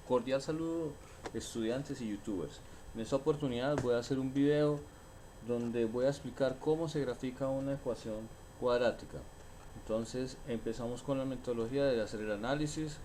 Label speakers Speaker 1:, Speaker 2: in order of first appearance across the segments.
Speaker 1: Cordial saludo, estudiantes y youtubers. En esta oportunidad voy a hacer un video donde voy a explicar cómo se grafica una ecuación cuadrática. Entonces empezamos con la metodología de hacer el análisis,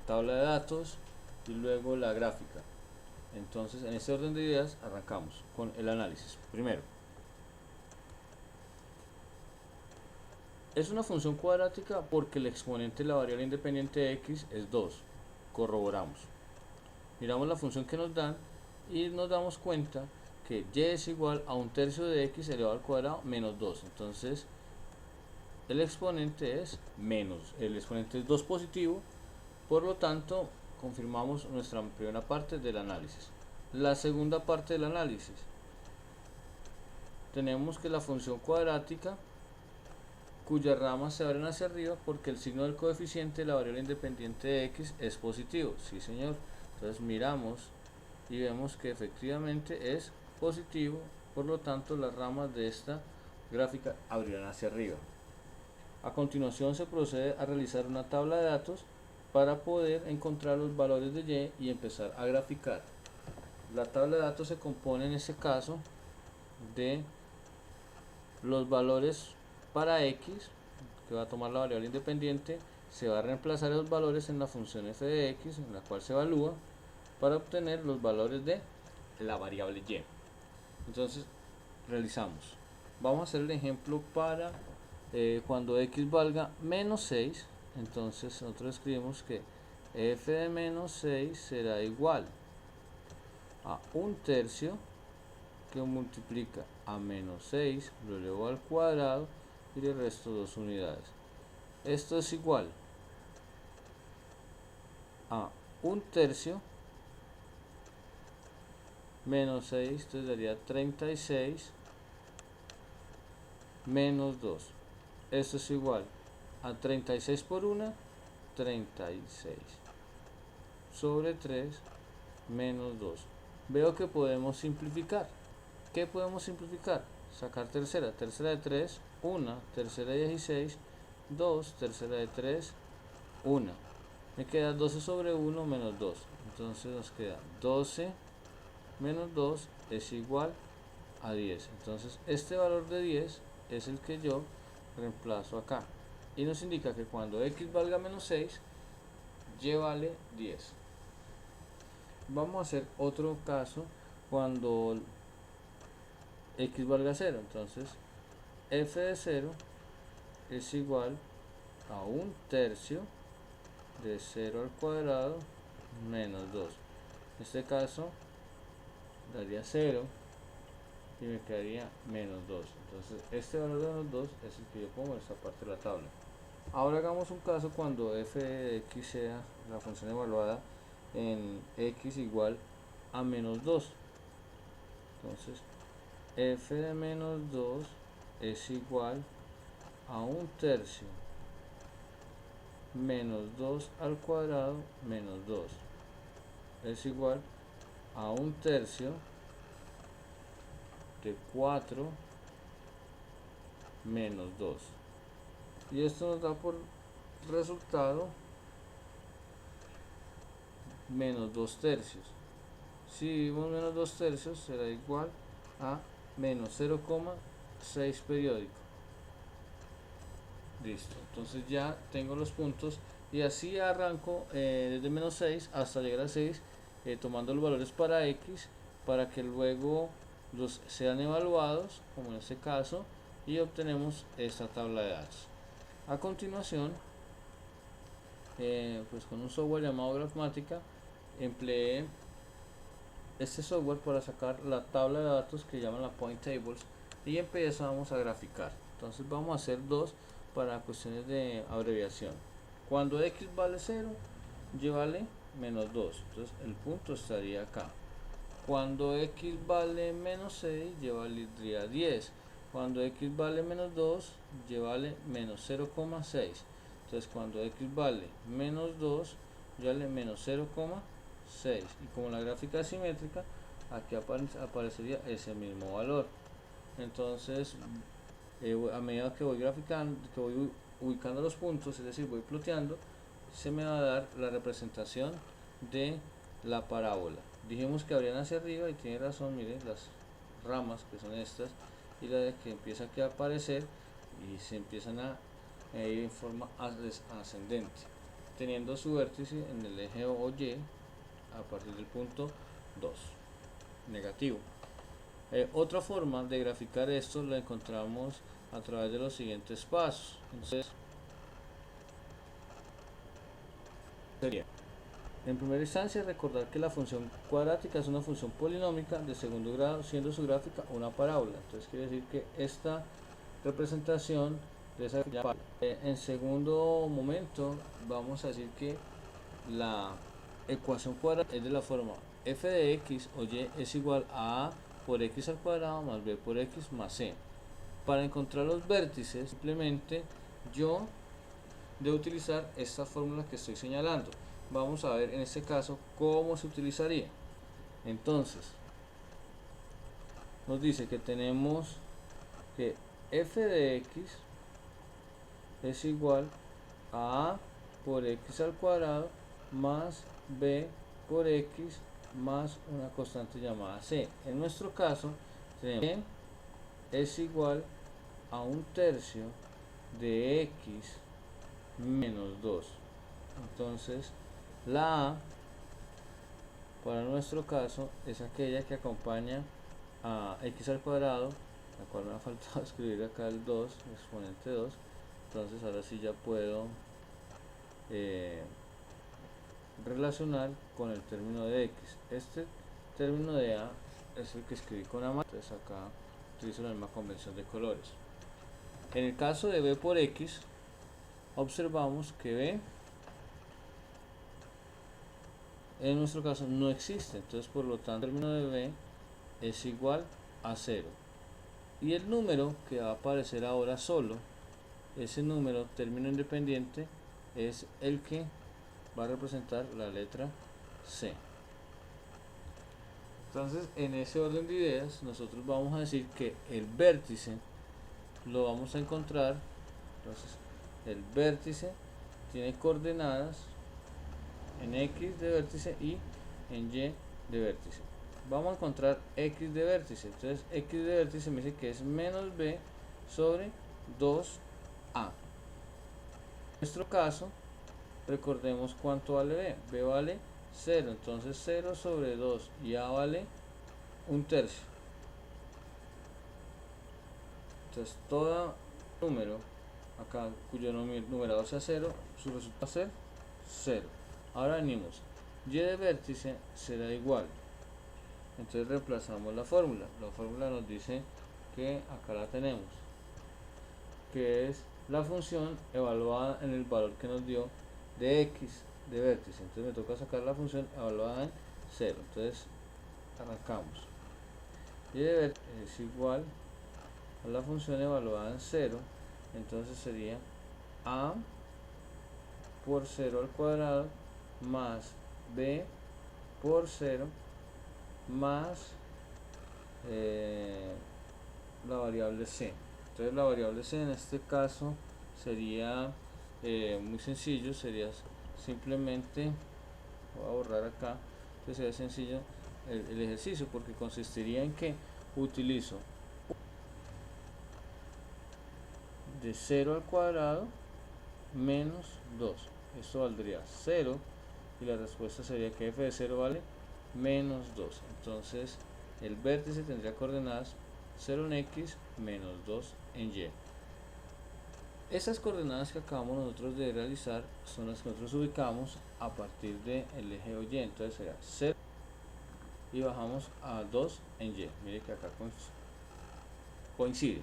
Speaker 1: tabla de datos y luego la gráfica. Entonces en este orden de ideas arrancamos con el análisis. Primero, es una función cuadrática porque el exponente de la variable independiente x es 2. Corroboramos. Miramos la función que nos dan y nos damos cuenta que y es igual a 1/3 de x elevado al cuadrado menos 2. Entonces el exponente es menos, el exponente es 2 positivo, por lo tanto confirmamos nuestra primera parte del análisis. La segunda parte del análisis, tenemos que la función cuadrática cuyas ramas se abren hacia arriba porque el signo del coeficiente de la variable independiente de x es positivo. Sí, señor. Entonces miramos y vemos que efectivamente es positivo, por lo tanto las ramas de esta gráfica abrirán hacia arriba. A continuación se procede a realizar una tabla de datos para poder encontrar los valores de y empezar a graficar. La tabla de datos se compone en este caso de los valores para x, que va a tomar la variable independiente, se va a reemplazar esos valores en la función f de x, en la cual se evalúa, para obtener los valores de la variable y. Entonces realizamos, vamos a hacer el ejemplo para cuando x valga menos 6. Entonces nosotros escribimos que f de menos 6 será igual a 1/3 que multiplica a menos 6, lo elevo al cuadrado y le resto 2 unidades. Esto es igual a 1/3 menos 6, entonces daría 36 menos 2. Esto es igual a 36 por 1, 36 sobre 3 menos 2. Veo que podemos simplificar. ¿Qué podemos simplificar? Sacar tercera. Tercera de 3, 1. Tercera de 16, 2. Tercera de 3, 1. Me queda 12 sobre 1 menos 2. Entonces nos queda 12 menos 2 es igual a 10. Entonces este valor de 10 es el que yo reemplazo acá. Y nos indica que cuando x valga menos 6, y vale 10. Vamos a hacer otro caso cuando x valga 0. Entonces f de 0 es igual a 1/3 de 0 al cuadrado menos 2. En este caso daría 0 y me quedaría menos 2. Entonces este valor de menos 2 es el que yo pongo en esta parte de la tabla. Ahora hagamos un caso cuando f de x sea la función evaluada en x igual a menos 2. Entonces f de menos 2 es igual a 1/3 menos 2 al cuadrado menos 2 es igual a 1/3 de 4 menos 2, y esto nos da por resultado menos 2/3. Si dividimos menos 2/3 será igual a menos 0,6 periódico. Listo, entonces ya tengo los puntos y así arranco desde menos 6 hasta llegar a 6, tomando los valores para x para que luego los sean evaluados, como en este caso, y obtenemos esta tabla de datos. A continuación, pues con un software llamado Grafmática empleé este software para sacar la tabla de datos que llaman la point tables y empezamos a graficar. Entonces vamos a hacer dos para cuestiones de abreviación. Cuando x vale 0, y vale menos 2, entonces el punto estaría acá. Cuando x vale menos 6, y valdría 10. Cuando x vale menos 2, y vale menos 0,6. Entonces cuando x vale menos 2, y vale menos 0,6. Y como la gráfica es simétrica, aquí aparecería ese mismo valor. Entonces a medida que voy graficando, que voy ubicando los puntos, es decir, voy ploteando, se me va a dar la representación de la parábola. Dijimos que abrían hacia arriba y tiene razón, miren las ramas que son estas y la de que empieza aquí a aparecer y se empiezan a ir en forma ascendente, teniendo su vértice en el eje O Y a partir del punto 2, negativo. Otra forma de graficar esto la encontramos a través de los siguientes pasos. Entonces, sería, en primera instancia, recordar que la función cuadrática es una función polinómica de segundo grado, siendo su gráfica una parábola. Entonces quiere decir que esta representación de esa parábola. En segundo momento, vamos a decir que la ecuación cuadrada es de la forma f de x o y es igual a por x al cuadrado más b por x más c. Para encontrar los vértices, simplemente yo debo utilizar esta fórmula que estoy señalando. Vamos a ver en este caso cómo se utilizaría. Entonces, nos dice que tenemos que f de x es igual a por x al cuadrado más b por x más una constante llamada c. En nuestro caso, tenemos que es igual a un tercio de x menos 2. Entonces, la a para nuestro caso es aquella que acompaña a x al cuadrado, la cual me ha faltado escribir acá el 2, exponente 2. Entonces ahora sí ya puedo relacionar con el término de x. Este término de a es el que escribí con amarillo, entonces acá utilizo la misma convención de colores. En el caso de b por x, observamos que b en nuestro caso no existe, entonces por lo tanto el término de b es igual a 0. Y el número que va a aparecer ahora solo, ese número término independiente, es el que va a representar la letra C. Entonces, en ese orden de ideas, nosotros vamos a decir que el vértice lo vamos a encontrar. Entonces, el vértice tiene coordenadas en x de vértice y en y de vértice. Vamos a encontrar x de vértice. Entonces, x de vértice me dice que es menos b sobre 2a. En nuestro caso, recordemos cuánto vale b. B vale 0, entonces 0 sobre 2 y a vale un tercio. Entonces todo número acá cuyo numerador sea 0, su resultado va a ser 0. Ahora venimos, y de vértice será igual. Entonces reemplazamos la fórmula. La fórmula nos dice que acá la tenemos, que es la función evaluada en el valor que nos dio de x de vértice. Entonces me toca sacar la función evaluada en 0. Entonces arrancamos. Y de vértice es igual a la función evaluada en 0. Entonces sería a por 0 al cuadrado más b por 0 más la variable c. Entonces la variable c en este caso sería muy sencillo, sería simplemente, voy a borrar acá, entonces sería sencillo el ejercicio, porque consistiría en que utilizo de 0 al cuadrado menos 2, esto valdría 0 y la respuesta sería que f de 0 vale menos 2. Entonces el vértice tendría coordenadas 0 en x menos 2 en y. Esas coordenadas que acabamos nosotros de realizar son las que nosotros ubicamos a partir del eje o y. Entonces sería 0 y bajamos a 2 en y. Mire que acá coincide.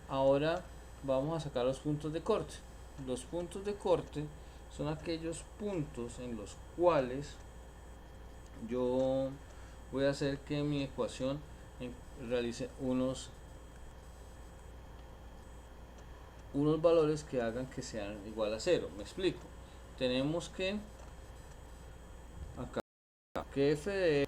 Speaker 1: Ahora vamos a sacar los puntos de corte. Los puntos de corte son aquellos puntos en los cuales yo voy a hacer que mi ecuación realice unos valores que hagan que sean igual a 0. Me explico. Tenemos que acá que f de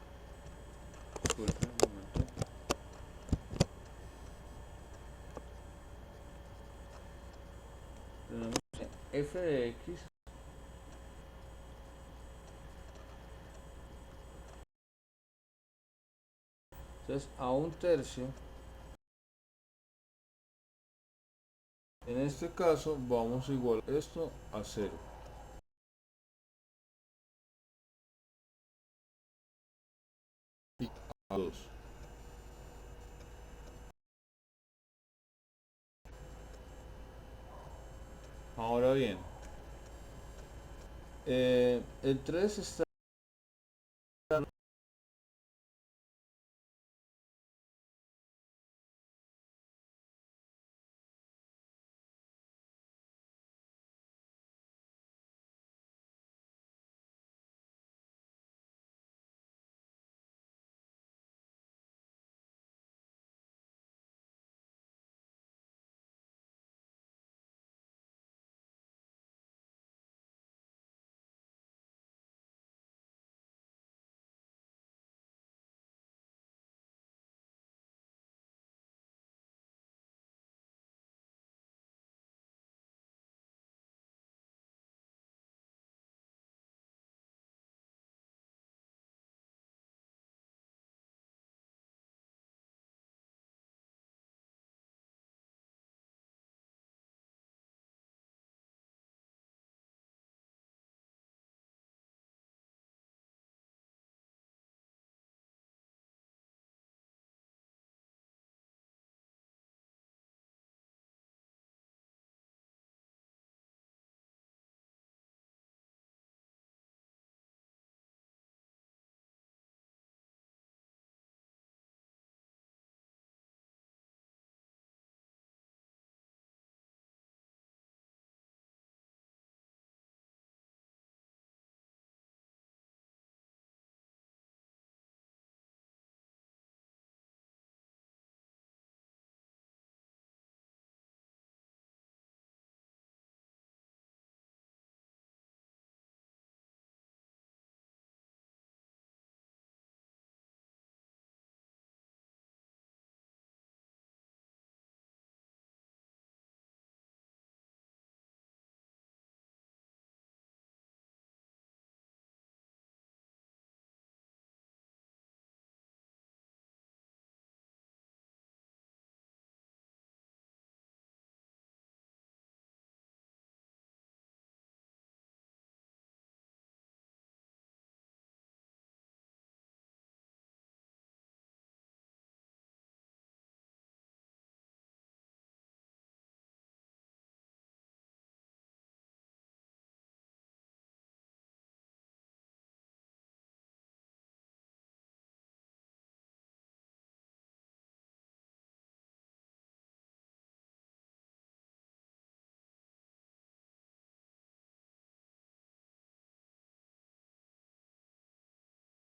Speaker 1: tenemos que f de x Entonces a 1/3, en este caso vamos a igualar esto a 0. Y a 2. Ahora bien, el 3 está